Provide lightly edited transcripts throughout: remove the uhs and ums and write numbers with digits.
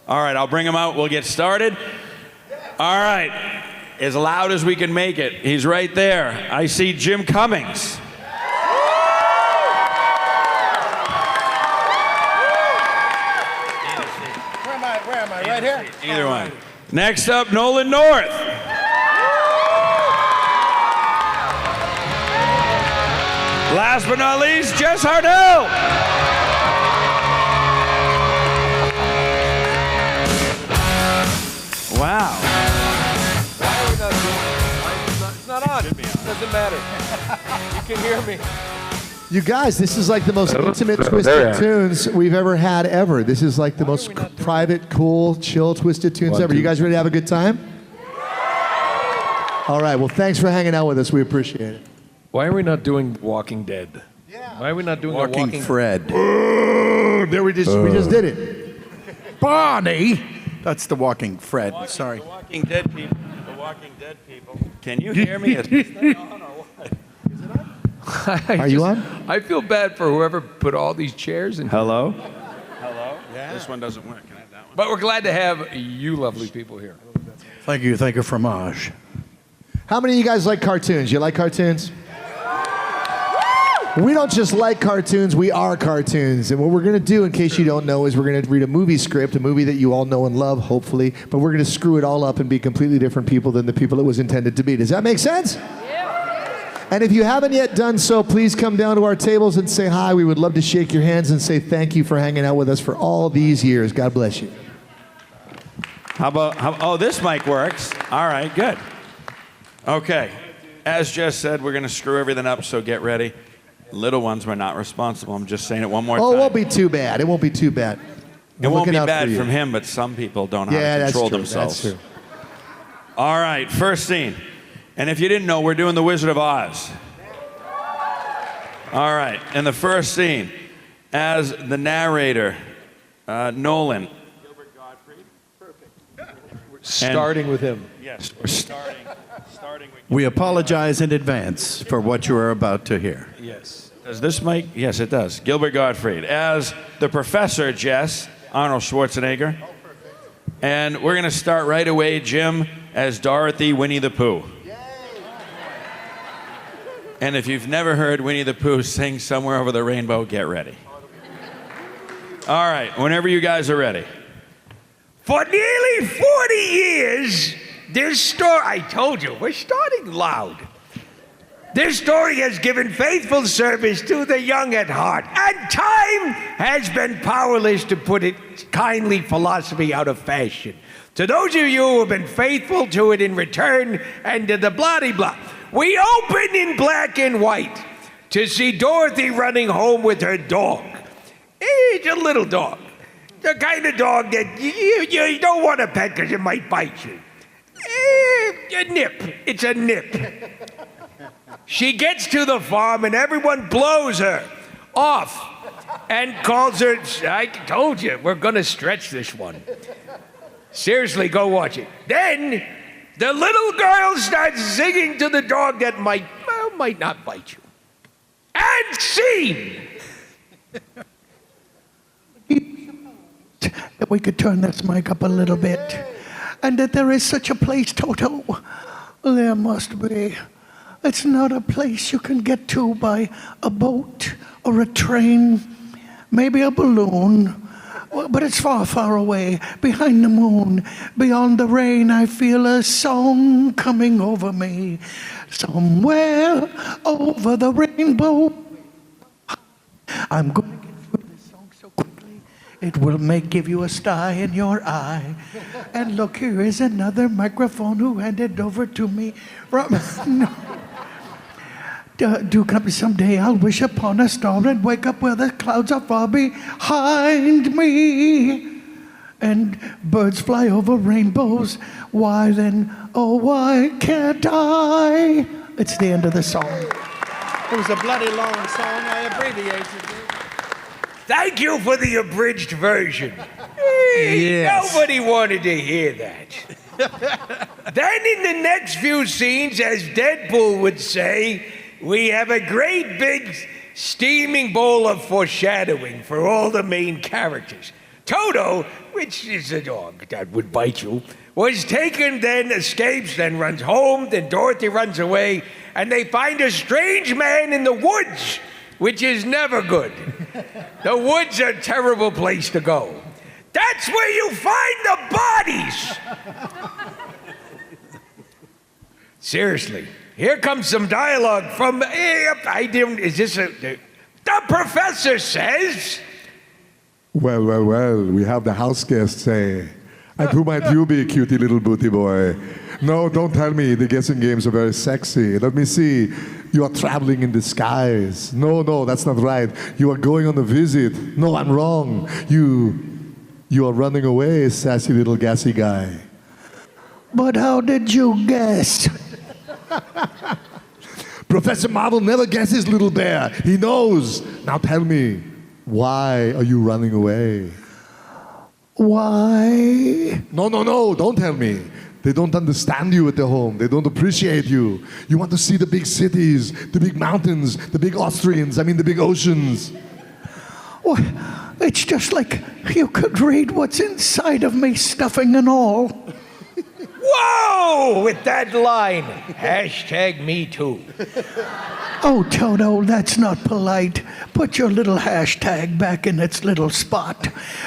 All right, I'll bring him out. We'll get started. All right, as loud as we can make it. He's right there. I see Jim Cummings. Where am I? Right here? Either one. Next up, Nolan North. Last but not least, Jess Harnell. Wow. Why are we not doing it? It's not on. It doesn't matter. You can hear me. You guys, this is like the most intimate Twisted Tunes we've ever had ever. This is like the most private, cool, chill Twisted Tunes ever. You guys ready to have a good time? All right, well, thanks for hanging out with us. We appreciate it. Why are we not doing Walking Dead? Yeah. Why are we not doing Walking Fred? There we just did it. Barney! That's the Walking Fred. Sorry. The Walking Dead people. The Walking Dead people. Can you hear me? Is that on or what? Are you on? I feel bad for whoever put all these chairs in. Hello? Hello? Yeah. This one doesn't work. Can I have that one? But we're glad to have you lovely people here. Thank you for fromage. How many of you guys like cartoons? You like cartoons? We don't just like cartoons, we are cartoons. And what we're going to do, in case you don't know, is we're going to read a movie script, a movie that you all know and love, hopefully, but we're going to screw it all up and be completely different people than the people it was intended to be. Does that make sense? And if you haven't yet done so, please come down to our tables and say hi. We would love to shake your hands and say thank you for hanging out with us for all these years. God bless you. Oh, this mic works. All right, good. Okay. As Jess said, we're going to screw everything up, so get ready. Little ones, we're not responsible. I'm just saying it one more time. Oh, it won't be too bad. It won't be too bad. It won't be bad from him, but some people don't know how to control themselves. That's true. All right, first scene. And if you didn't know, we're doing The Wizard of Oz. All right, and the first scene, as the narrator, Nolan. Gilbert Gottfried. Perfect. Starting with him. Yes, we're starting with... We apologize in advance for what you are about to hear. Yes. Does this mic? Yes, it does. Gilbert Gottfried. As the professor, Jess, Arnold Schwarzenegger. And we're going to start right away, Jim, as Dorothy, Winnie the Pooh. And if you've never heard Winnie the Pooh sing Somewhere Over the Rainbow, get ready. All right, whenever you guys are ready. For nearly 40 years, this story, I told you, we're starting loud. This story has given faithful service to the young at heart, and time has been powerless to put its kindly philosophy out of fashion. To those of you who have been faithful to it in return, and to the blah-de-blah, we open in black and white to see Dorothy running home with her dog. It's a little dog. The kind of dog that you don't want to pet because it might bite you. A nip. It's a nip. She gets to the farm and everyone blows her off and calls her, I told you, we're going to stretch this one. Seriously, go watch it. Then the little girl starts singing to the dog that might not bite you. And scene! That we could turn this mic up a little bit. And that there is such a place, Toto. There must be. It's not a place you can get to by a boat or a train, maybe a balloon. But it's far, far away, behind the moon, beyond the rain. I feel a song coming over me. Somewhere over the rainbow. I'm going to get through this song so quickly, it will give you a sty in your eye. And look, here is another microphone who handed over to me. No. Do come someday, I'll wish upon a star and wake up where the clouds are far behind me. And birds fly over rainbows. Why then, oh, why can't I? It's the end of the song. It was a bloody long song. I abbreviated it. Thank you for the abridged version. Yes. Nobody wanted to hear that. Then in the next few scenes, as Deadpool would say, we have a great big steaming bowl of foreshadowing for all the main characters. Toto, which is a dog that would bite you, was taken, then escapes, then runs home, then Dorothy runs away, and they find a strange man in the woods, which is never good. The woods are a terrible place to go. That's where you find the bodies! Seriously, here comes some dialogue from, the professor says... Well, we have the house guests say. And who might you be, cutie little booty boy? No, don't tell me the guessing games are very sexy. Let me see. You are traveling in disguise. No, that's not right. You are going on a visit. No, I'm wrong. You are running away, sassy little gassy guy. But how did you guess? Professor Marvel never guesses, little bear. He knows. Now tell me, why are you running away? Why? No, don't tell me. They don't understand you at their home. They don't appreciate you. You want to see the big cities, the big mountains, the big the big oceans. Well, it's just like you could read what's inside of me, stuffing and all. Whoa! With that line, #MeToo. Oh, Toto, that's not polite. Put your little hashtag back in its little spot.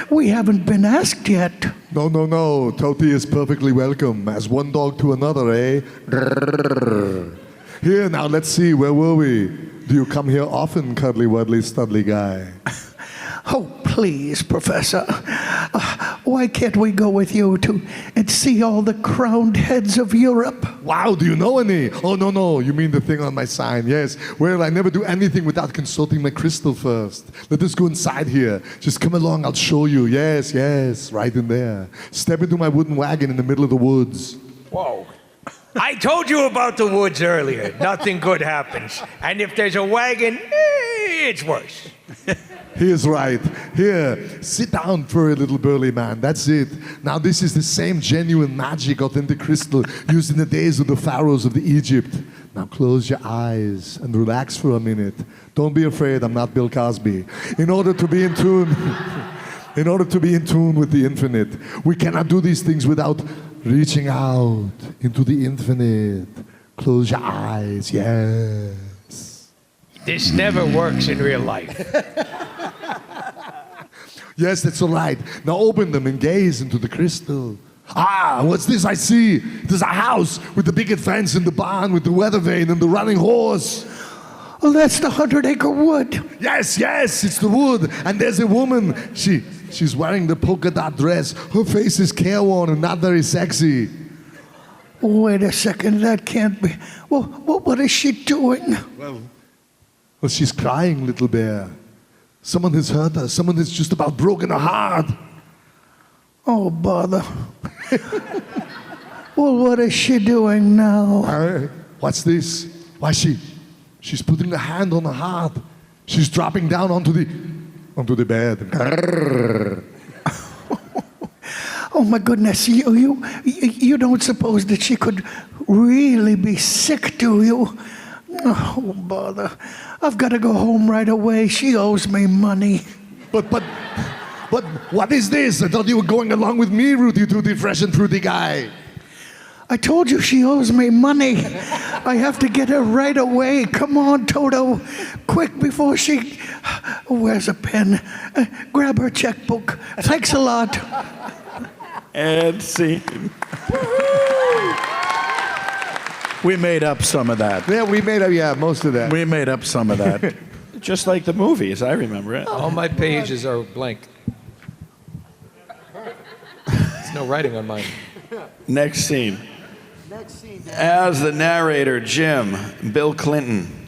We haven't been asked yet. No. Toti is perfectly welcome, as one dog to another, eh? Here, now, let's see, where were we? Do you come here often, cuddly, wuddly, studly guy? Oh, please, Professor. Why can't we go with you and see all the crowned heads of Europe? Wow, do you know any? Oh, no, you mean the thing on my sign, yes. Well, I never do anything without consulting my crystal first. Let us go inside here. Just come along, I'll show you. Yes, right in there. Step into my wooden wagon in the middle of the woods. Whoa. I told you about the woods earlier. Nothing good happens. And if there's a wagon, it's worse. He is right. Here, sit down, furry little burly man. That's it. Now, this is the same genuine, magic, authentic crystal used in the days of the pharaohs of Egypt. Now, close your eyes and relax for a minute. Don't be afraid. I'm not Bill Cosby. In order to be in tune with the infinite, we cannot do these things without reaching out into the infinite. Close your eyes. Yes. This never works in real life. Yes, that's all right. Now open them and gaze into the crystal. Ah, what's this I see? There's a house with the picket fence and the barn with the weather vane and the running horse. Well, that's the 100-acre wood. Yes, it's the wood. And there's a woman. She's wearing the polka dot dress. Her face is careworn and not very sexy. Wait a second, that can't be. Well, what is she doing? Well, she's crying, little bear. Someone has hurt her. Someone has just about broken her heart. Oh, bother. Well, what is she doing now? What's this? Why, she's putting her hand on her heart. She's dropping down onto the bed. Oh, my goodness. You don't suppose that she could really be sick, do you? Oh, bother. I've got to go home right away. She owes me money. But what is this? I thought you were going along with me, Rooty Tooty, fresh and fruity guy. I told you she owes me money. I have to get her right away. Come on, Toto. Quick, before she... Where's a pen? Grab her checkbook. Thanks a lot. And scene. We made up some of that. Yeah, we made up, most of that. We made up some of that. Just like the movie, as I remember it. All my pages are blank. There's no writing on mine. Next scene. As the narrator, Jim, Bill Clinton.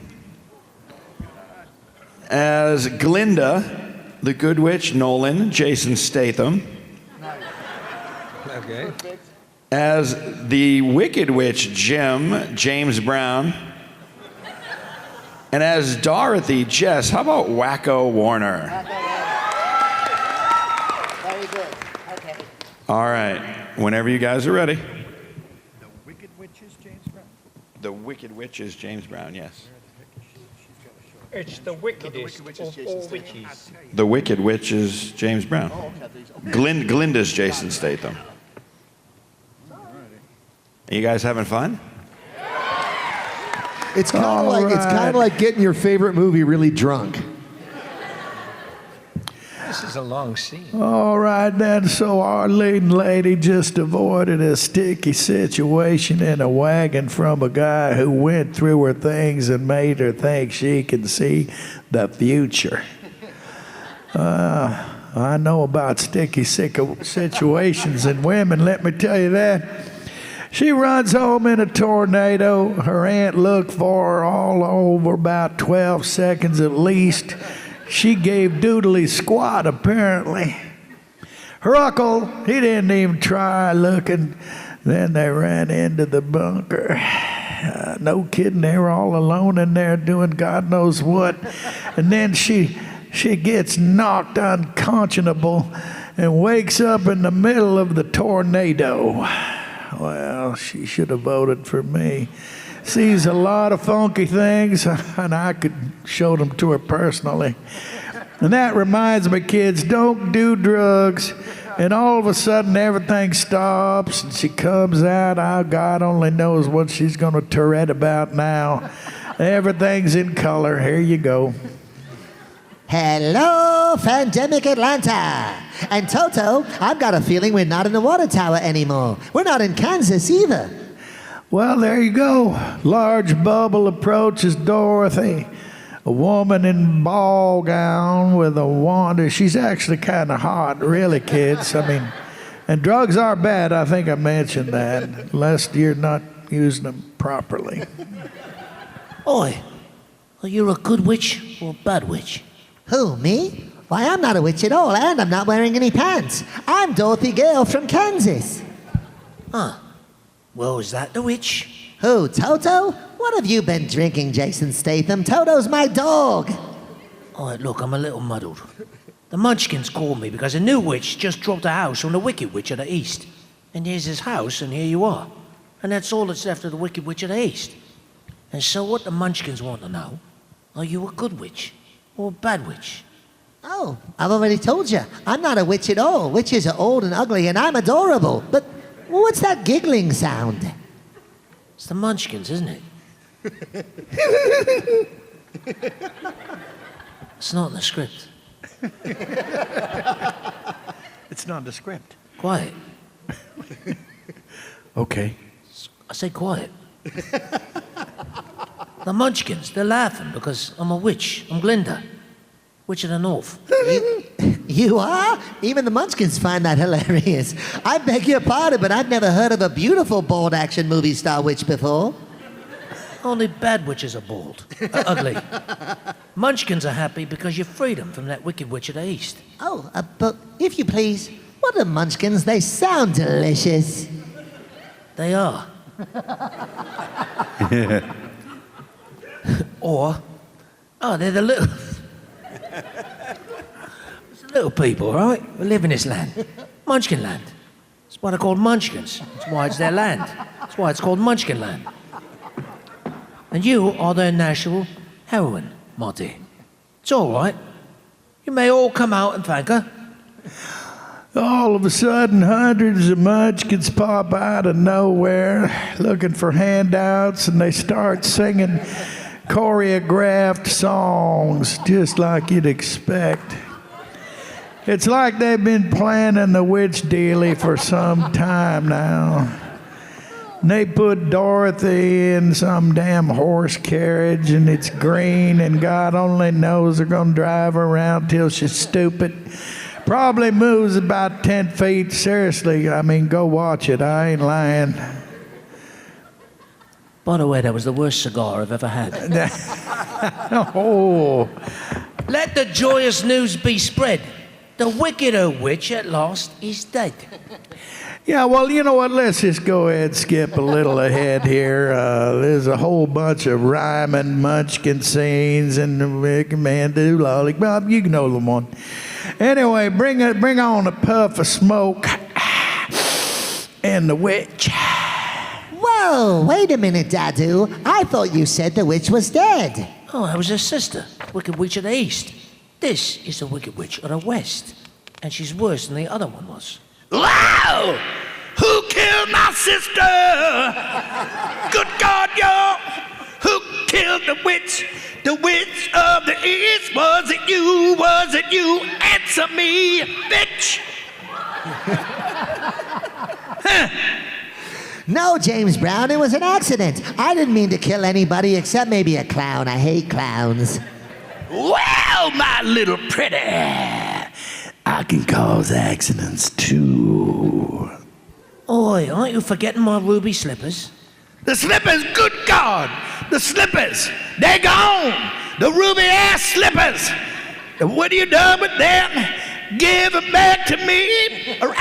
As Glinda, the Good Witch, Nolan, Jason Statham. Okay. As the Wicked Witch, Jim, James Brown. And as Dorothy, Jess, how about Wacko Warner? Very good. Okay. All right, whenever you guys are ready. The Wicked Witch is James Brown. The Wicked Witch is James Brown, yes. It's the wickedest of all witches. The Wicked Witch is James Brown. Glinda's Jason Statham. You guys having fun? It's kind of like getting your favorite movie really drunk. This is a long scene. All right, then. So our leading lady just avoided a sticky situation in a wagon from a guy who went through her things and made her think she can see the future. I know about sticky situations in women, let me tell you that. She runs home in a tornado. Her aunt looked for her all over about 12 seconds at least. She gave doodly squat, apparently. Her uncle, he didn't even try looking. Then they ran into the bunker. No kidding, they were all alone in there doing God knows what. And then she gets knocked unconscionable and wakes up in the middle of the tornado. Well, she should have voted for me. Sees a lot of funky things, and I could show them to her personally. And that reminds me, kids, don't do drugs. And all of a sudden, everything stops, and she comes out. Oh, God only knows what she's going to Tourette about now. Everything's in color. Here you go. Hello, Fandemic Atlanta. And Toto, I've got a feeling we're not in the water tower anymore. We're not in Kansas either. Well, there you go. Large bubble approaches Dorothy. A woman in ball gown with a wand. She's actually kind of hot, really, kids. I mean, and drugs are bad. I think I mentioned that, unless you're not using them properly. Oi, are you a good witch or a bad witch? Who, me? Why, I'm not a witch at all, and I'm not wearing any pants. I'm Dorothy Gale from Kansas. Huh. Well, is that the witch? Who, Toto? What have you been drinking, Jason Statham? Toto's my dog. Oh, look, I'm a little muddled. The Munchkins called me because a new witch just dropped a house on the Wicked Witch of the East. And here's his house, and here you are. And that's all that's left of the Wicked Witch of the East. And so what the Munchkins want to know, are you a good witch or a bad witch? Oh, I've already told you. I'm not a witch at all. Witches are old and ugly, and I'm adorable. But what's that giggling sound? It's the Munchkins, isn't it? It's not in the script. It's not in the script. Quiet. Okay. I say quiet. The Munchkins, they're laughing because I'm a witch. I'm Glinda, Witch of the North. You are? Even the Munchkins find that hilarious. I beg your pardon, but I've never heard of a beautiful bald action movie star witch before. Only bad witches are bald, ugly. Munchkins are happy because you freed them from that Wicked Witch of the East. Oh, but if you please, what are Munchkins? They sound delicious. They are. Or, they're the little... It's the little people, right? Who live in this land. Munchkin land. That's why they're called Munchkins. That's why it's their land. That's why it's called Munchkin land. And you are their national heroine, Marty. It's all right. You may all come out and thank her. All of a sudden, hundreds of Munchkins pop out of nowhere looking for handouts, and they start singing choreographed songs just like you'd expect. It's like they've been planning the witch dealie for some time now. And they put Dorothy in some damn horse carriage, and it's green, and God only knows they're going to drive her around till she's stupid. Probably moves about 10 feet. Seriously, I mean, go watch it. I ain't lying. By the way, that was the worst cigar I've ever had. Oh. Let the joyous news be spread. The wicked old witch at last is dead. Yeah, well, you know what? Let's just go ahead and skip a little ahead here. There's a whole bunch of rhyming Munchkin scenes and the Rick Man do lollipop. You know the one. Anyway, bring on a puff of smoke and the witch. Whoa, wait a minute, Dadu. I thought you said the witch was dead. Oh, that was her sister, Wicked Witch of the East. This is the Wicked Witch of the West. And she's worse than the other one was. Wow! Who killed my sister? Good God, y'all! Who killed the witch? The witch of the east? Was it you? Was it you? Answer me, bitch! No, James Brown, it was an accident. I didn't mean to kill anybody except maybe a clown. I hate clowns. Well, my little pretty, I can cause accidents too. Oi, aren't you forgetting my ruby slippers? The slippers, good God! The slippers, they're gone! The ruby-ass slippers! And what have you done with them? Give them back to me, or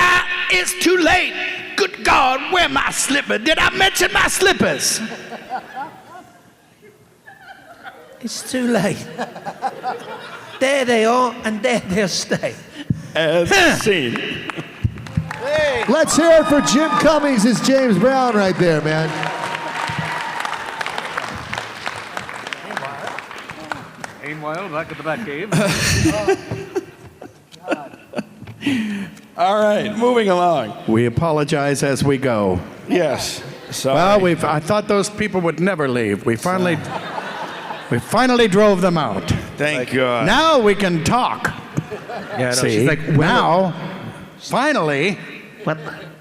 it's too late. Good God, where my slippers? Did I mention my slippers? It's too late. There they are, and there they'll stay. As seen. Let's hear it for Jim Cummings as James Brown right there, man. Meanwhile, back at the Batcave. All right, moving along. We apologize as we go. Yes. So Well, I thought those people would never leave. We finally drove them out. thank God. Now we can talk. Yeah, See, she's like, now, finally,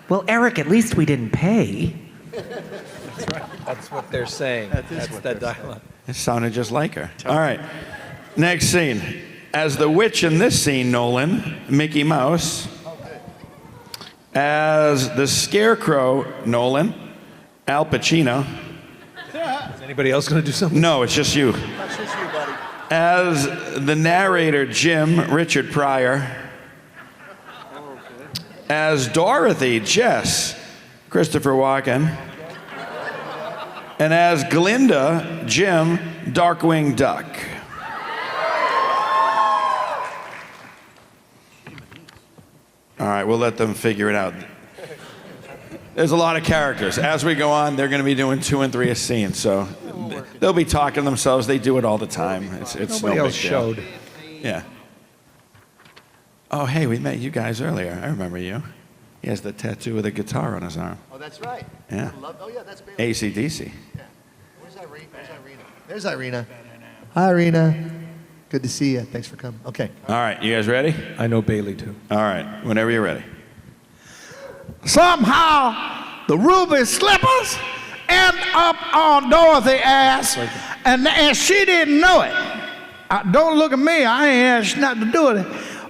Well, Eric, at least we didn't pay. that's what they're saying. That's that dialogue. It sounded just like her. All right. Next scene. As the witch in this scene, Nolan, Mickey Mouse. As the scarecrow, Nolan, Al Pacino. Is anybody else going to do something? No, it's just you. That's just you, buddy. As the narrator, Jim, Richard Pryor. As Dorothy, Jess, Christopher Walken. And as Glinda, Jim, Darkwing Duck. All right, we'll let them figure it out. There's a lot of characters. As we go on, they're going to be doing 2 and 3 a scene, so they'll be talking themselves. They do it all the time. It's Nobody no else big deal. showed. Yeah. Oh, hey, we met you guys earlier. I remember you. He has the tattoo with a guitar on his arm. Oh, that's right. Yeah. Oh, yeah, that's Bailey. AC/DC. Yeah. Where's Irene? There's Irina. Hi, Irina. Good to see you. Thanks for coming. Okay. All right, you guys ready? I know Bailey, too. All right, whenever you're ready. Somehow, the ruby slippers end up on Dorothy's ass, and she didn't know it. Don't look at me. I ain't had nothing to do with it.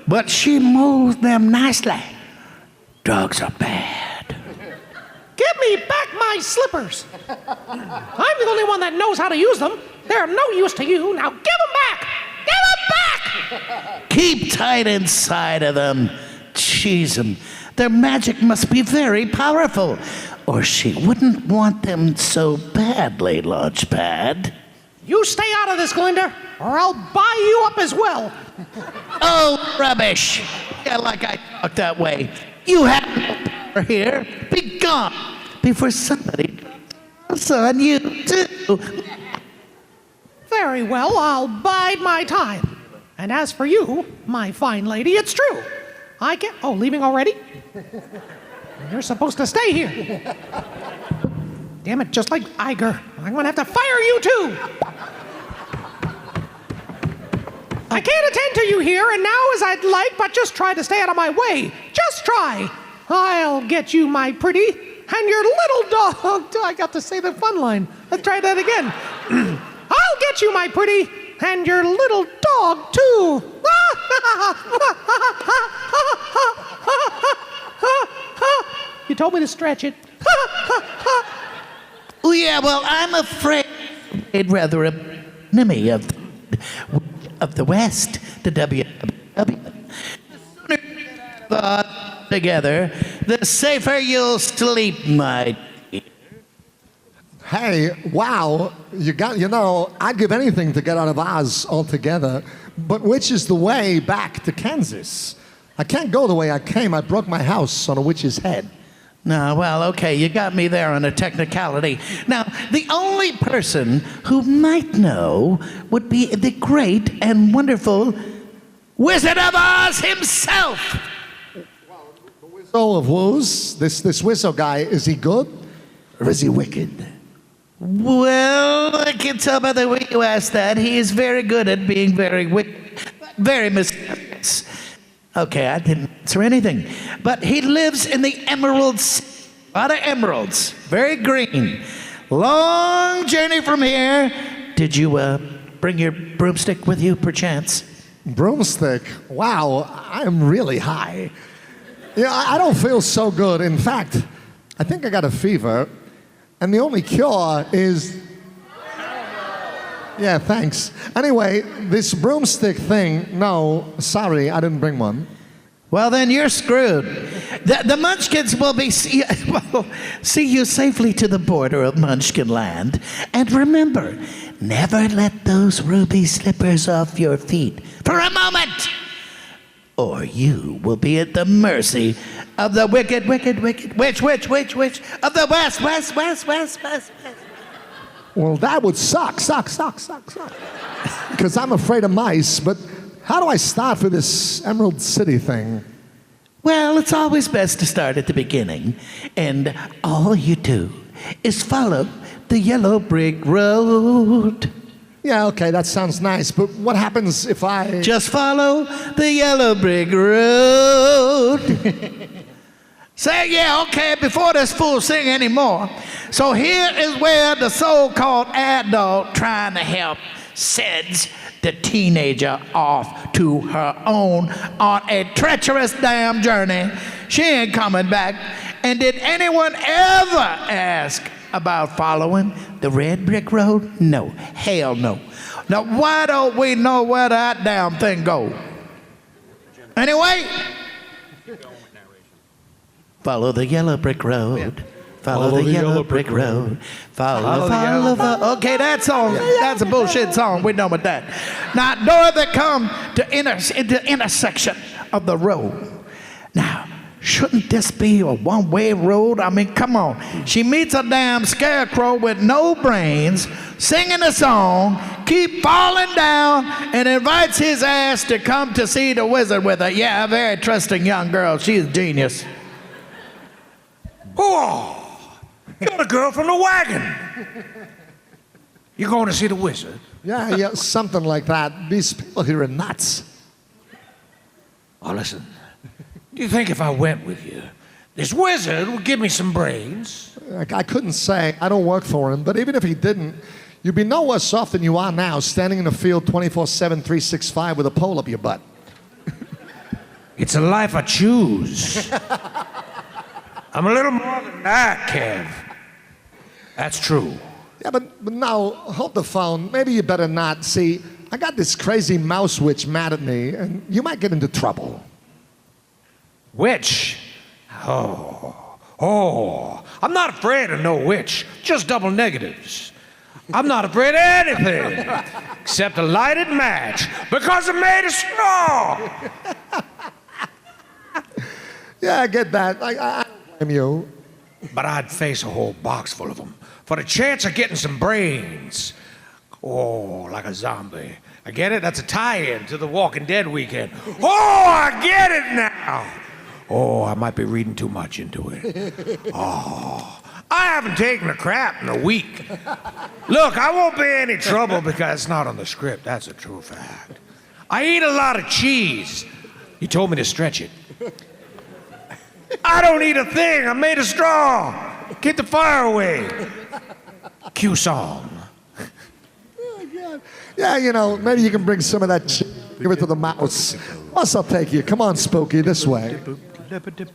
But she moves them nicely. Drugs are bad. Give me back my slippers. I'm the only one that knows how to use them. They're no use to you. Now give them back. Give them back. Keep tight inside of them. Cheese them. Their magic must be very powerful, or she wouldn't want them so badly, Launchpad. You stay out of this, Glinda, or I'll buy you up as well. Oh, rubbish. Yeah, like I talk that way. You have no power here. Be gone before somebody comes on you, too. Very well, I'll bide my time. And as for you, my fine lady, it's true. I can't... Oh, leaving already? You're supposed to stay here. Damn it, just like Iger. I'm gonna have to fire you too. I can't attend to you here and now as I'd like, but just try to stay out of my way. Just try. I'll get you, my pretty, and your little dog. I got to say the fun line. Let's try that again. I'll get you, my pretty, and your little dog too. You told me to stretch it. Oh, yeah, well, I'm afraid rather a enemy of the West, the WW. The sooner you get together, the safer you'll sleep, my dear. Hey, wow. I'd give anything to get out of Oz altogether. But which is the way back to Kansas? I can't go the way I came. I broke my house on a witch's head. No, well, okay, you got me there on a technicality. Now, the only person who might know would be the great and wonderful Wizard of Oz himself, Soul of Woos, this Wizzo guy, is he good or is he wicked? Well, I can tell by the way you asked that. He is very good at being very wicked, very mysterious. Okay, I didn't answer anything. But he lives in the Emeralds. A lot of emeralds. Very green. Long journey from here. Did you bring your broomstick with you, perchance? Broomstick? Wow, I'm really high. Yeah, I don't feel so good. In fact, I think I got a fever, and the only cure is... Yeah, thanks. Anyway, this broomstick thing, no, sorry, I didn't bring one. Well, then you're screwed. The Munchkins will see you safely to the border of Munchkin Land. And remember, never let those ruby slippers off your feet for a moment, or you will be at the mercy of the wicked witch of the west. Well, that would suck. Because I'm afraid of mice, but how do I start for this Emerald City thing? Well, it's always best to start at the beginning. And all you do is follow the yellow brick road. Yeah, okay, that sounds nice, but what happens if I... Just follow the yellow brick road. Say, yeah, okay, before this fool sing anymore. So here is where the so-called adult trying to help sends the teenager off to her own on a treacherous damn journey. She ain't coming back. And did anyone ever ask about following the red brick road? No, hell no. Now why don't we know where that damn thing goes? Anyway, follow the yellow brick road. Follow the yellow brick road. Follow. Okay, that song, that's a bullshit song. We're done with that. Now, Dorothy come to the intersection of the road. Now, shouldn't this be a one-way road? I mean, come on. She meets a damn scarecrow with no brains, singing a song, keep falling down, and invites his ass to come to see the wizard with her. Yeah, a very trusting young girl. She's a genius. Oh! You're the girl from the wagon. You going to see the wizard? Yeah, something like that. These people here are nuts. Oh, listen. Do you think if I went with you, this wizard would give me some brains? I couldn't say. I don't work for him. But even if he didn't, you'd be no worse off than you are now, standing in the field 24/7, 365 with a pole up your butt. It's a life I choose. I'm a little more than that, Kev. That's true. Yeah, but now, hold the phone. Maybe you better not. See, I got this crazy mouse witch mad at me, and you might get into trouble. Witch? Oh. I'm not afraid of no witch. Just double negatives. I'm not afraid of anything except a lighted match because I'm made of straw. Yeah, I get that. I blame you. But I'd face a whole box full of them for the chance of getting some brains. Oh, like a zombie. I get it? That's a tie-in to the Walking Dead weekend. Oh, I get it now. Oh, I might be reading too much into it. Oh, I haven't taken a crap in a week. Look, I won't be any trouble because it's not on the script. That's a true fact. I eat a lot of cheese. You told me to stretch it. I don't eat a thing. I'm made of straw. Get the fire away. Cue song. Oh, God. Yeah, you know, maybe you can bring some of that give it to the mouse. Plus, I'll take you. Come on, Spooky, this way.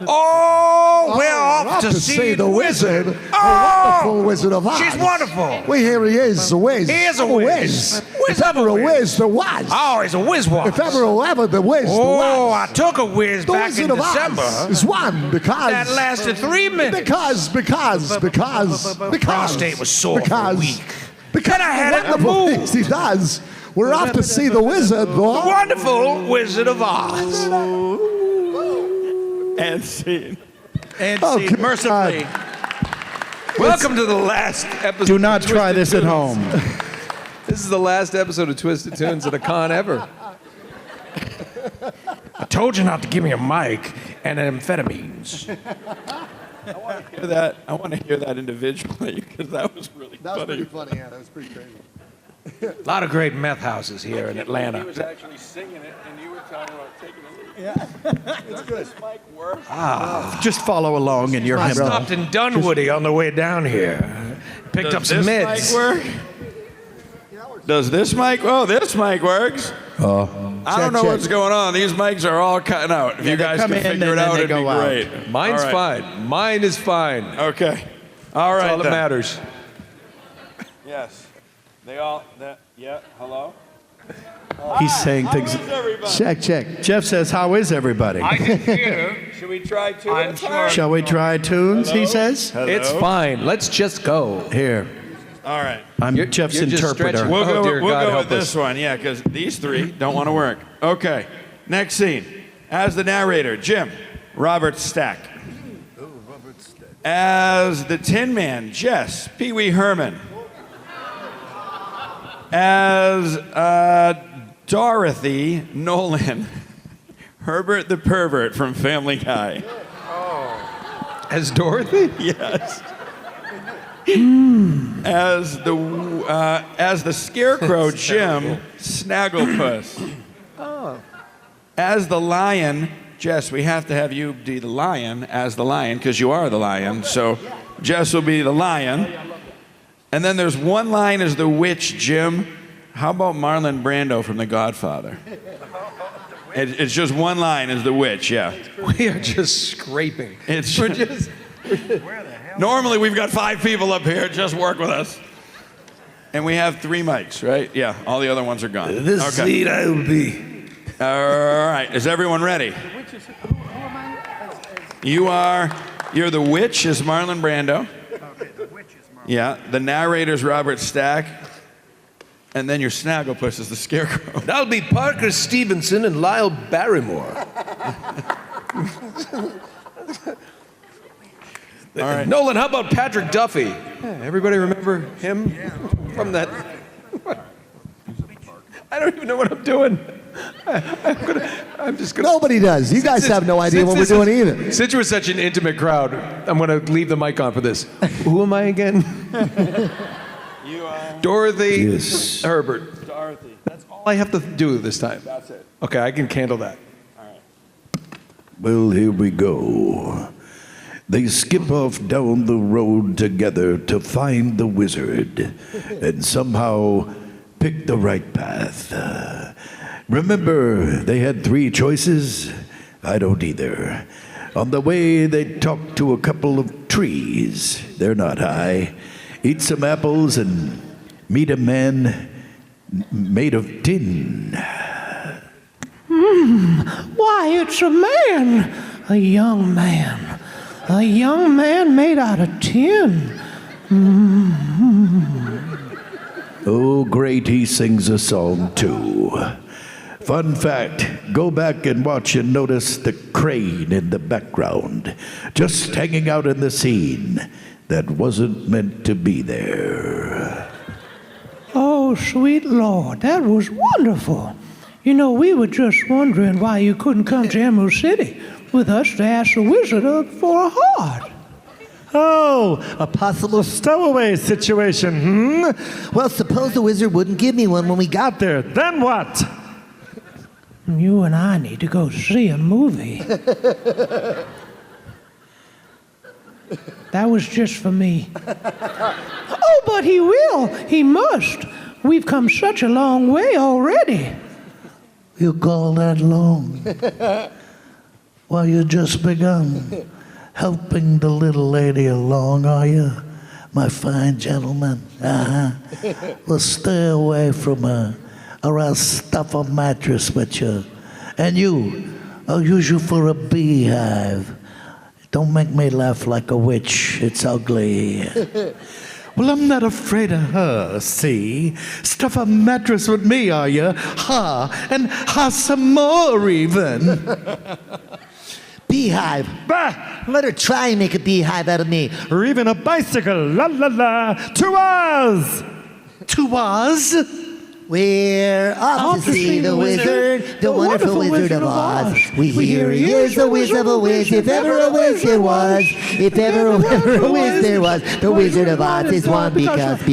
Oh, we're off to see the wizard. Oh, the wonderful Wizard of Oz. She's wonderful. Well, here he is, the whiz. He is a whiz. If ever a whiz, there was. Oh, he's a whiz was. If ever the whiz, there was. Oh, I took a whiz the back Wizard in of December. Oz is one because that lasted 3 minutes. Because prostate was sore for a week. Because then I had it in the wonderful mood. things he does. We're off to see the wizard, The wonderful Wizard of Oz. And scene. And Oh, see, God. mercifully. Welcome to the last episode. Do not of try Twisted this at Tunes. home. This is the last episode of Twisted Tunes at a con ever. told you not to give me a mic and amphetamines. I want to hear that individually because that was really That was funny. pretty funny, yeah. That was pretty crazy. A lot of great meth houses here in He Atlanta. was actually singing it, and you were talking about taking a lead. Yeah. It's good. This mic work? Just follow along in your I hymnal. stopped in Dunwoody on the way down here. Picked up some this meds. mic work? Does this mic? Oh, this mic works. I don't know check. what's going on. These mics are all cutting out. If you guys come can in figure it and then out, they it'd be go out. great. Mine's All right. fine. Mine is fine. Okay. All right. That's all that then. matters. Yes. They all. Yeah. Hello. He's saying things. How is everybody? Check. Jeff says, "How is everybody?" I can hear. Should we try two? I'm at a sure. time? Shall we try Toonz? He Hello? says. Hello? It's fine. Let's just go. Here, All right. I'm Jeff's you're just interpreter. stretching. We'll Oh, go, dear we'll God, go help with us. this one, yeah, because these three don't want to work. Okay, next scene. As the narrator, Jim, Robert Stack. As the Tin Man, Jess, Pee Wee Herman. As Dorothy, Nolan, Herbert the Pervert from Family Guy. As Dorothy? Yes. As the Scarecrow, Jim, Snagglepuss. As the Lion, Jess, we have to have you be the lion as the lion because you are the lion. So Jess will be the lion. And then there's one line as the witch, Jim. How about Marlon Brando from The Godfather? It's just one line as the witch, yeah. We are just scraping. It's We're just. Normally we've got 5 people up here. Just work with us. And we have 3 mics, right? Yeah, all the other ones are gone. This seat I will be. All right, is everyone ready? You're the witch is Marlon Brando. Yeah, the narrator's Robert Stack. And then your Snagglepuss is the Scarecrow. That'll be Parker Stevenson and Lyle Barrymore. All right. Nolan, how about Patrick Duffy? Yeah, everybody remember him from that? I don't even know what I'm doing. I'm just gonna. Nobody does. You guys have no idea what we're doing either. Since we're such an intimate crowd, I'm going to leave the mic on for this. Who am I again? You are Dorothy Herbert. Dorothy. That's all I have to do this time. That's it. Okay, I can handle that. Well, here we go. They skip off down the road together to find the wizard and somehow pick the right path. Remember, they had 3 choices? I don't either. On the way, they talked to a couple of trees. They're not high. Eat some apples and meet a man made of tin. Why, it's a man. A young man. A young man made out of tin. Oh, great, he sings a song too. Fun fact, go back and watch and notice the crane in the background, just hanging out in the scene that wasn't meant to be there. Oh, sweet Lord, that was wonderful. You know, we were just wondering why you couldn't come to Emerald City with us to ask the wizard for a heart. Oh, a possible stowaway situation, Well, suppose the wizard wouldn't give me one when we got there. Then what? You and I need to go see a movie. That was just for me. Oh, but he will. He must. We've come such a long way already. You call that long? Well, you just begun helping the little lady along, are you, my fine gentleman? Well, stay away from her, or I'll stuff a mattress with you. And you, I'll use you for a beehive. Don't make me laugh like a witch. It's ugly. Well, I'm not afraid of her, see? Stuff a mattress with me, are you? Ha, and ha some more even. Beehive. Bah! Let her try and make a beehive out of me. Or even a bicycle. La la la. To Oz! To Oz? We're off to see the wizard, the wonderful Wizard of Oz. We hear he is the whiz of a whiz, if ever a whiz there was. If ever a whiz there was, the Wizard of Oz is one because of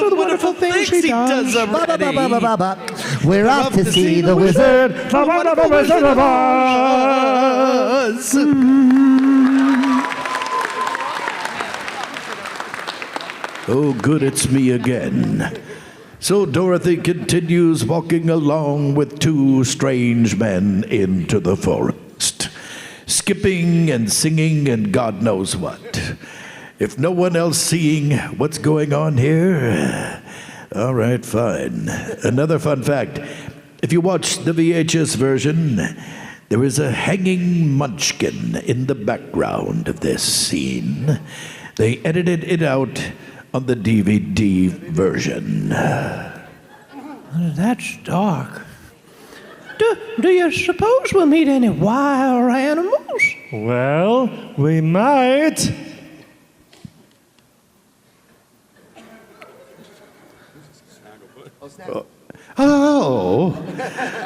the wonderful things he does already. We're off to see the wizard, the wonderful Wizard of Oz. Oh, good, it's me again. So Dorothy continues walking along with two strange men into the forest, skipping and singing and God knows what. If no one else seeing what's going on here, all right, fine. Another fun fact, if you watch the VHS version, there is a hanging munchkin in the background of this scene. They edited it out on the DVD version. That's dark. Do you suppose we'll meet any wild animals? Well, we might. Oh,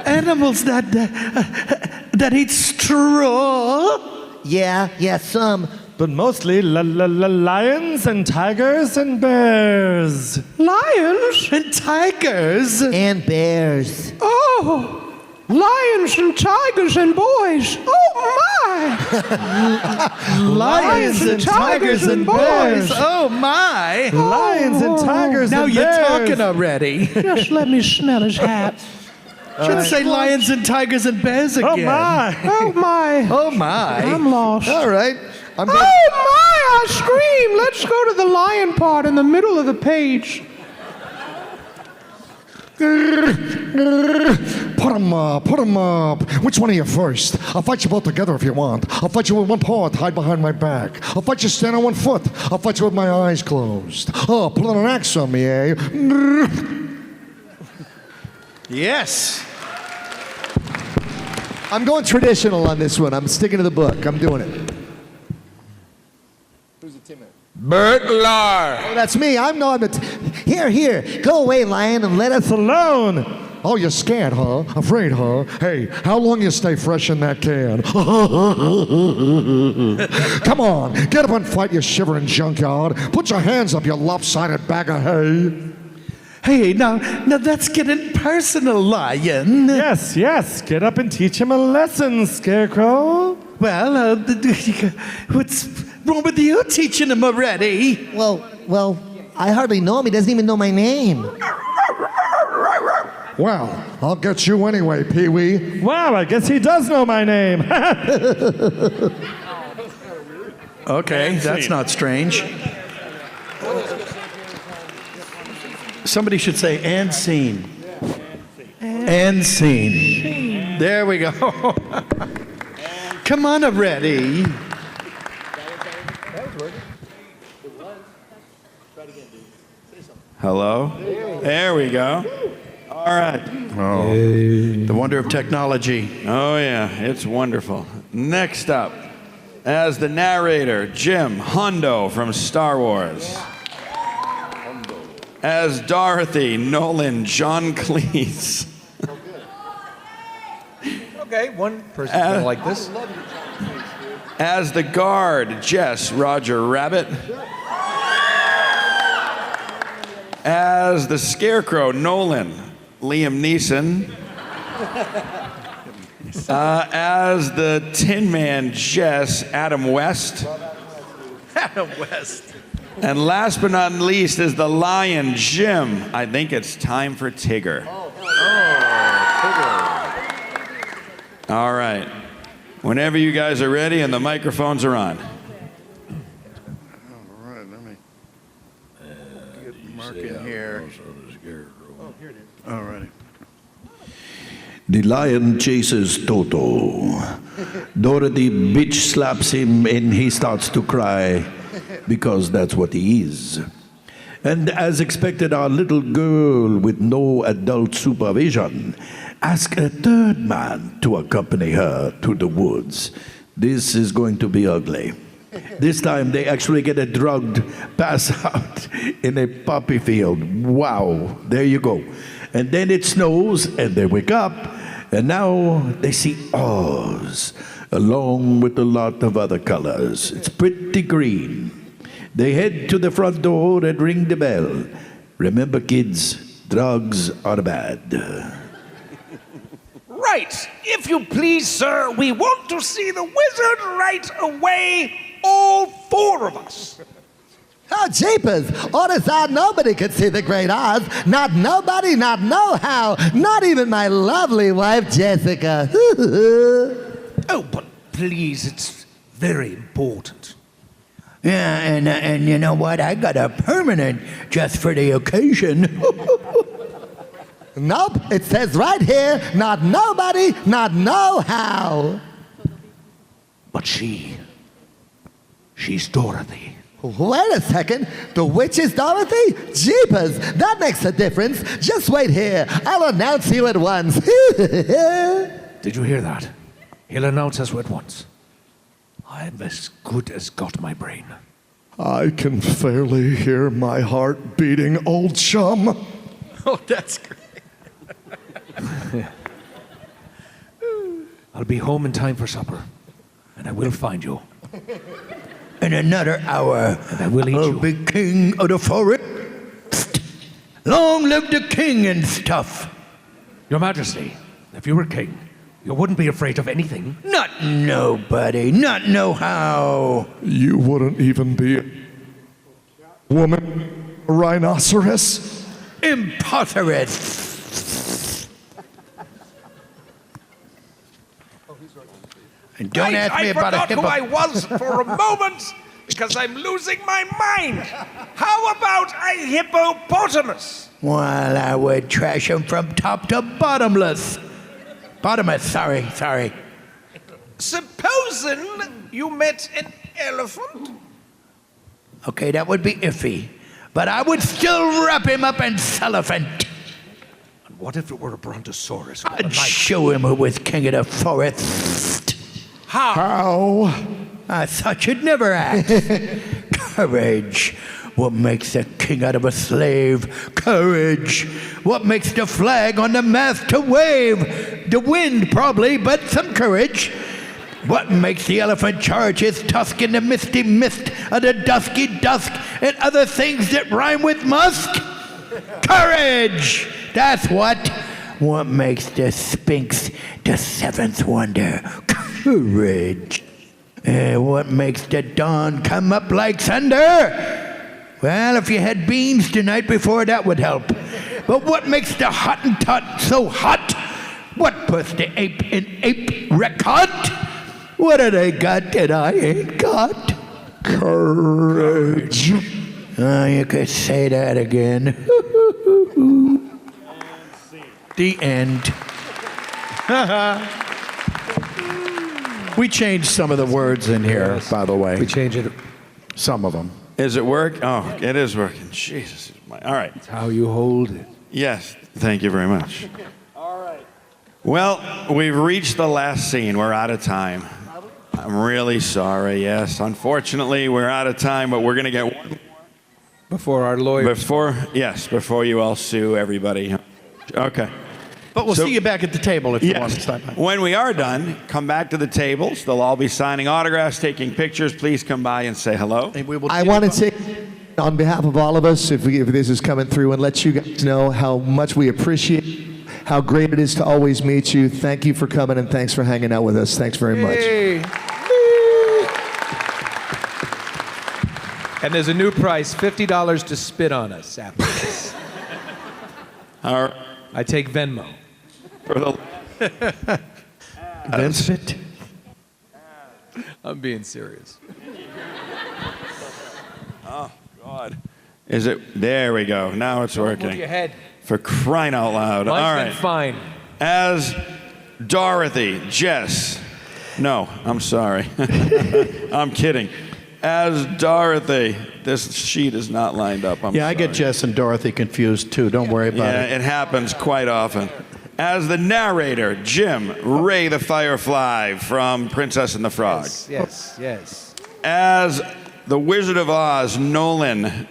animals that eat straw? Yeah, some. But mostly lions and tigers and bears. Lions? And tigers? And bears. Oh, lions and tigers and boys. Oh, my! Lions and tigers and bears. Oh, my! Lions and tigers now and you're bears. talking already. Just let me smell his hat. Should say lions and tigers and bears again. Oh, my! Oh, my. Oh, my. I'm lost. All right. Oh, my! I scream! Let's go to the lion part in the middle of the page. Put 'em up. Which one are you first? I'll fight you both together if you want. I'll fight you with one paw tied behind my back. I'll fight you stand on one foot. I'll fight you with my eyes closed. Oh, pulling an axe on me, eh? Yes. I'm going traditional on this one. I'm sticking to the book. I'm doing it. Who's the teammate? Burglar. Oh, that's me. I'm the Here. Go away, lion, and let us alone. Oh, you're scared, huh? Afraid, huh? Hey, how long you stay fresh in that can? Come on, get up and fight, you shivering junkyard. Put your hands up, you lopsided bag of hay. Hey, now that's getting personal, lion. Yes. Get up and teach him a lesson, Scarecrow. Well, what's wrong with you teaching him already? Well, I hardly know him. He doesn't even know my name. Well, I'll get you anyway, Pee-wee. Wow, I guess he does know my name. Okay, that's not strange. Somebody should say, and scene. And scene. There we go. Come on already. Hello? There we go. All right. Oh, the wonder of technology. Oh, yeah, it's wonderful. Next up, as the narrator, Jim Hondo from Star Wars. As Dorothy, Nolan John Cleese. Okay, one person's gonna like this. As the guard, Jess Roger Rabbit. As the Scarecrow, Nolan Liam Neeson. As the Tin Man, Jess Adam West. Adam West. And last but not least is the Lion, Jim. I think it's time for Tigger. Tigger. All right. Whenever you guys are ready and the microphones are on. All right, let me get Mark in here. Oh, here it is. All right. The lion chases Toto. Dorothy bitch slaps him and he starts to cry because that's what he is. And as expected, our little girl with no adult supervision asks a third man to accompany her to the woods. This is going to be ugly. This time they actually get a drugged pass out in a poppy field. Wow, there you go. And then it snows and they wake up and now they see Oz along with a lot of other colors. It's pretty green. They head to the front door and ring the bell. Remember, kids, drugs are bad. Right. If you please, sir, we want to see the wizard right away. All 4 of us. Oh, jeepers! All is out, nobody could see the great Oz. Not nobody, not no how. Not even my lovely wife, Jessica. Oh, but please, it's very important. Yeah, and you know what? I got a permanent just for the occasion. Nope, it says right here, not nobody, not no how. But she's Dorothy. Wait a second, the witch is Dorothy? Jeepers, that makes a difference. Just wait here, I'll announce you at once. Did you hear that? He'll announce us at once. I'm as good as got my brain. I can fairly hear my heart beating, old chum. Oh, that's great. I'll be home in time for supper, and I will find you. In another hour, and I will eat I'll be king of the forest. Long live the king and stuff. Your Majesty, if you were king, you wouldn't be afraid of anything. Not nobody, not no how. You wouldn't even be a woman, a rhinoceros? Impossible. And don't ask me about a hippo. I forgot who I was for a moment because I'm losing my mind. How about a hippopotamus? Well, I would trash him from top to bottomless. Bottomless, sorry. Supposing you met an elephant? Okay, that would be iffy. But I would still wrap him up in cellophane. And what if it were a brontosaurus? I'd show him who was king of the forest. How? I thought you'd never ask. Courage. What makes a king out of a slave? Courage. What makes the flag on the mast to wave? The wind, probably, but some courage. What makes the elephant charge his tusk in the misty mist of the dusky dusk and other things that rhyme with musk? Courage. That's what. What makes the Sphinx the 7th wonder? Courage. What makes the dawn come up like thunder? Well, if you had beans the night before, that would help. But what makes the Hottentot so hot? What puts the ape in ape record? What have they got that I ain't got? Courage. Oh, you could say that again. The end. We changed some of the words in here, by the way. We changed it. Some of them. Is it work? Oh, it is working. Jesus. All right. It's how you hold it. Yes. Thank you very much. All right. Well, we've reached the last scene. We're out of time. I'm really sorry. Yes. Unfortunately, we're out of time, but we're going to get one more. Before our lawyers. Before you all sue everybody. Okay. But we'll see you back at the table if you want to stop by. When we are done, come back to the tables. They'll all be signing autographs, taking pictures. Please come by and say hello. I want to take, on behalf of all of us, if this is coming through, and let you guys know how much we appreciate, how great it is to always meet you. Thank you for coming, and thanks for hanging out with us. Thanks very much. And there's a new price, $50 to spit on us after this. All right. I take Venmo. Vincent? I'm being serious. Oh, God. Is it? There we go. Now it's working. Move your head. For crying out loud. Mine's all been right. fine. As Dorothy, Jess. No, I'm sorry. I'm kidding. As Dorothy, this sheet is not lined up. I'm I get Jess and Dorothy confused too. Don't worry about it. Yeah, it happens quite often. As the narrator, Jim, Ray the Firefly from Princess and the Frog. Yes. As the Wizard of Oz, Nolan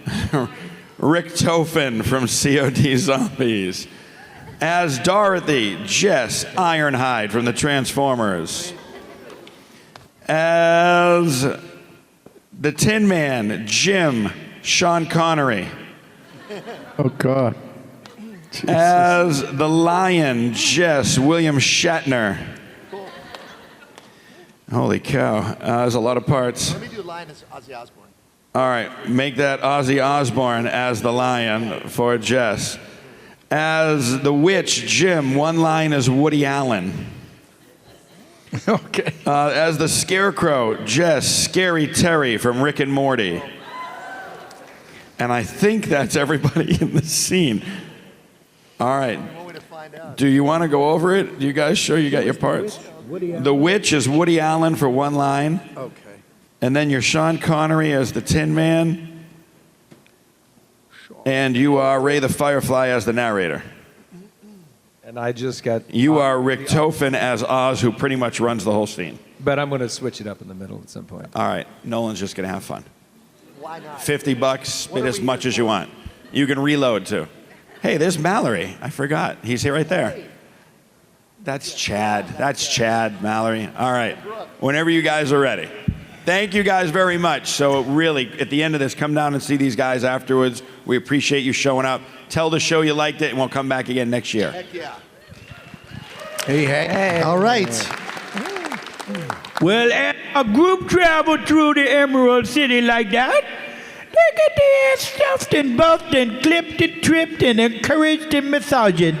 Richtofen from COD Zombies. As Dorothy, Jess Ironhide from the Transformers. As the Tin Man, Jim Sean Connery. Oh, God. Jesus. As the Lion, Jess William Shatner. Holy cow, there's a lot of parts. Let me do Lion as Ozzy Osbourne. All right, make that Ozzy Osbourne as the Lion for Jess. As the Witch, Jim, one line as Woody Allen. Okay. As the Scarecrow, Jess, Scary Terry from Rick and Morty. And I think that's everybody in the scene. All right. Do you want to go over it? You guys sure you got your parts? The Witch is Woody Allen for one line. Okay. And then you're Sean Connery as the Tin Man. And you are Ray the Firefly as the narrator. And I just got... You are Rick Tofin as Oz, who pretty much runs the whole scene. But I'm going to switch it up in the middle at some point. All right. Nolan's just going to have fun. Why not? $50, spit as much as you want. You can reload, too. Hey, there's Mallory. I forgot. He's here right there. That's Chad. That's Chad, Mallory. All right. Whenever you guys are ready. Thank you guys very much. So really, at the end of this, come down and see these guys afterwards. We appreciate you showing up. Tell the show you liked it, and we'll come back again next year. Heck yeah. Hey. All right. Well, as a group traveled through the Emerald City like that, they get their heads stuffed and buffed and clipped and tripped and encouraged and massaged.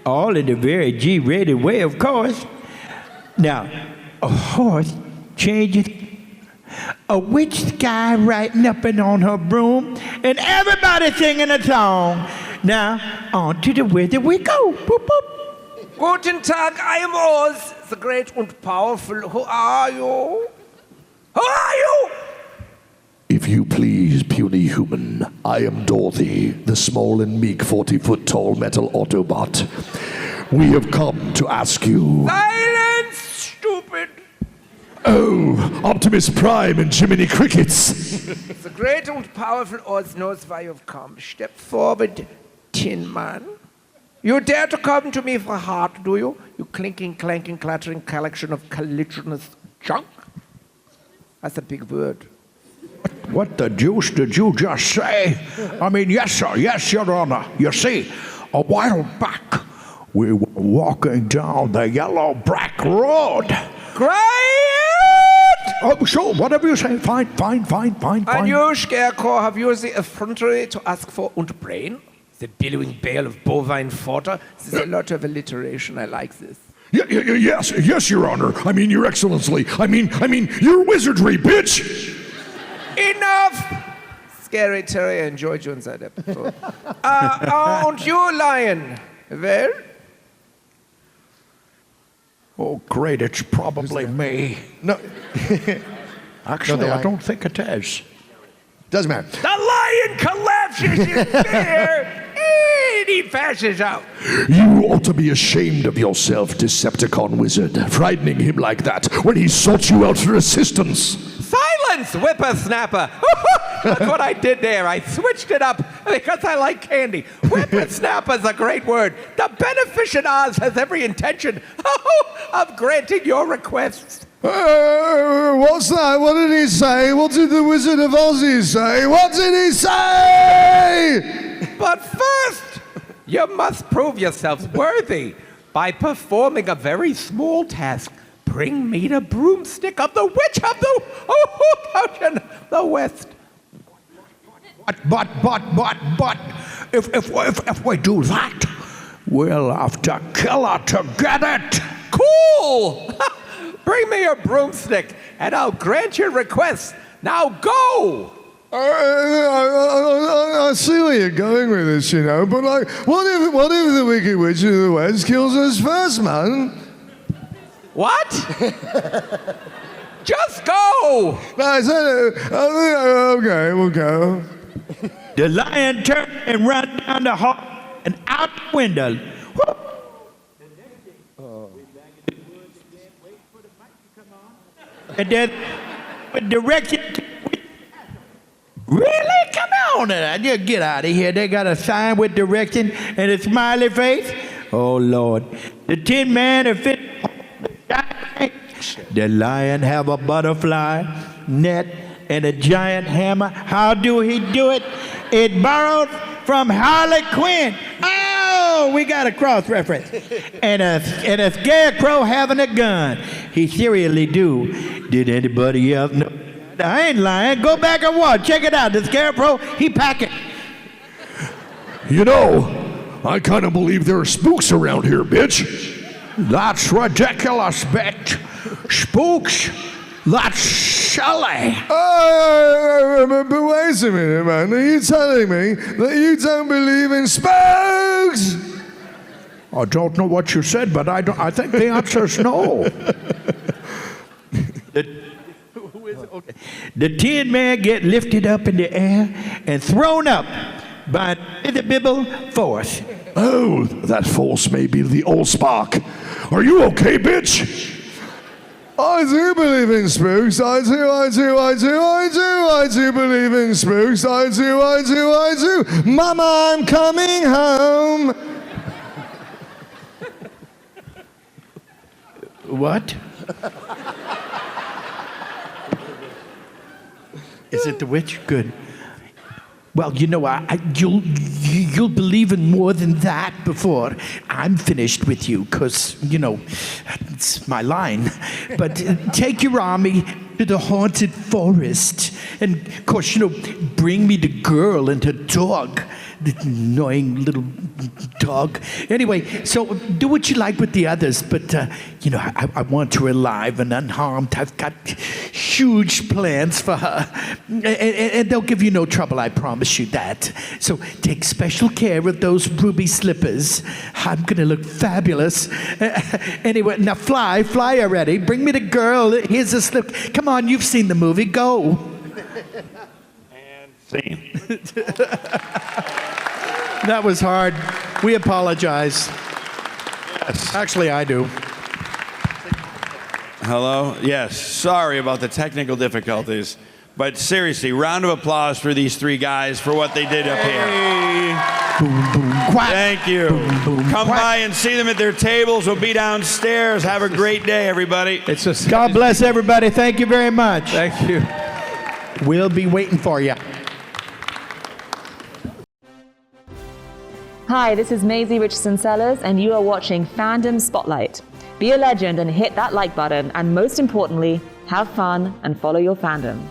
All in a very G-rated way, of course. Now, a horse changes, a witch guy riding up and on her broom, and everybody singing a song. Now, on to the wizard we go. Boop, boop. Guten Tag, I am Oz, the great and powerful. Who are you? Who are you? If you please, puny human, I am Dorothy, the small and meek 40-foot-tall metal Autobot. We have come to ask you... Silence, stupid! Oh, Optimus Prime and Jiminy Crickets! The great and powerful Oz knows why you've come. Step forward, Tin Man. You dare to come to me for heart, do you? You clinking, clanking, clattering collection of collisionous junk? That's a big word. What the deuce did you just say? I mean, yes, sir. Yes, Your Honor. You see, a while back, we were walking down the yellow brick road. Great! Oh, sure, whatever you say. Fine. And you, Scarecrow, have you the effrontery to ask for und brain? The billowing bale of bovine fodder? This is a lot of alliteration. I like this. Yes, Your Honor. I mean, Your Excellency. I mean, your wizardry, bitch! Enough! Scary Terry, I enjoyed you in that episode. And you, Lion? Well? Oh, great, it's probably me. No. Actually, I don't think it is. Doesn't matter. The lion collapses in fear and he passes out. You ought to be ashamed of yourself, Decepticon wizard, frightening him like that when he sought you out for assistance. Silence, whippersnapper! That's what I did there. I switched it up because I like candy. Whippersnapper's a great word. The Beneficent Oz has every intention of granting your requests. What's that? What did he say? What did the Wizard of Ozzy say? What did he say? But first, you must prove yourselves worthy by performing a very small task. Bring me the broomstick of the witch of the West. But, if we do that, we'll have to kill her to get it. Cool! Bring me your broomstick, and I'll grant your request. Now go! I see where you're going with this, you know, but like, what if the Wicked Witch of the West kills us first, man? What? Just go! Okay, we'll go. The lion turned and ran down the hall and out the window. And then with direction. Really? Come on. Just get out of here. They got a sign with direction and a smiley face. Oh, Lord. The Tin Man and fit. The lion have a butterfly net and a giant hammer. How do he do it? It borrowed from Harley Quinn. Oh, we got a cross-reference. And a scarecrow having a gun. He seriously do. Did anybody else know? I ain't lying. Go back and watch. Check it out. The scarecrow, he packing. You know, I kind of believe there are spooks around here, bitch. That's ridiculous, bitch. Spooks? That's silly. But wait a minute, man. Are you telling me that you don't believe in spooks? I don't know what you said, but I think the answer is no. The Tin Man get lifted up in the air and thrown up by an invisible force. Oh, that force may be the old spark. Are you okay, bitch? I do believe in spooks. I do believe in spooks. I do. Mama, I'm coming home. What? Is it the witch? Good. Well, you know, you'll believe in more than that before I'm finished with you, because, you know, it's my line. But take your army to the haunted forest. And, of course, you know, bring me the girl and her dog. The annoying little dog. Anyway, so do what you like with the others, but, you know, I want her alive and unharmed. I've got huge plans for her. And they'll give you no trouble, I promise you that. So take special care of those ruby slippers. I'm going to look fabulous. Anyway, now fly already. Bring me the girl. Here's a slip. Come on, you've seen the movie. Go. And scene. That was hard. We apologize. Yes. Actually, I do. Hello? Yes. Sorry about the technical difficulties. But seriously, round of applause for these three guys for what they did up here. Boom, boom, quack. Thank you. Boom, boom, Come quack. by and see them at their tables. We'll be downstairs. Have a great day, everybody. God bless everybody. Thank you very much. Thank you. We'll be waiting for you. Hi, this is Maisie Richardson-Sellers, and you are watching Fandom Spotlight. Be a legend and hit that like button, and most importantly, have fun and follow your fandom.